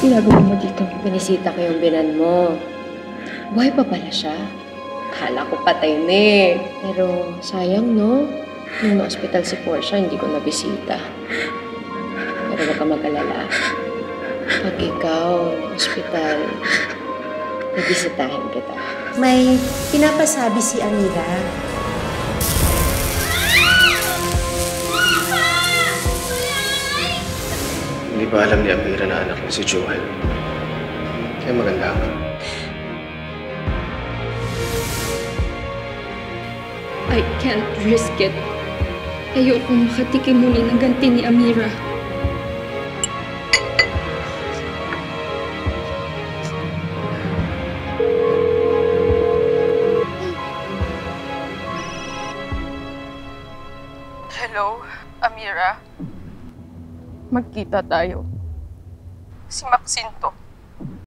ginagawa mo dito? Binisita ko yung binan mo. Buhay pa pala siya. Kala ko patay na eh. Pero sayang no? Nung na-hospital si Portia, hindi ko nabisita. Pero wag ka mag-alala. Pag ikaw, hospital, nabisitahin kita. May pinapasabi si Amira. Hindi ba alam ni Amira na anak niya si Joel? Kaya maganda ka. I can't risk it. Ayokong makatikim muli ng ganti ni Amira. Hello, Amira. Magkita tayo. Si Maxine to.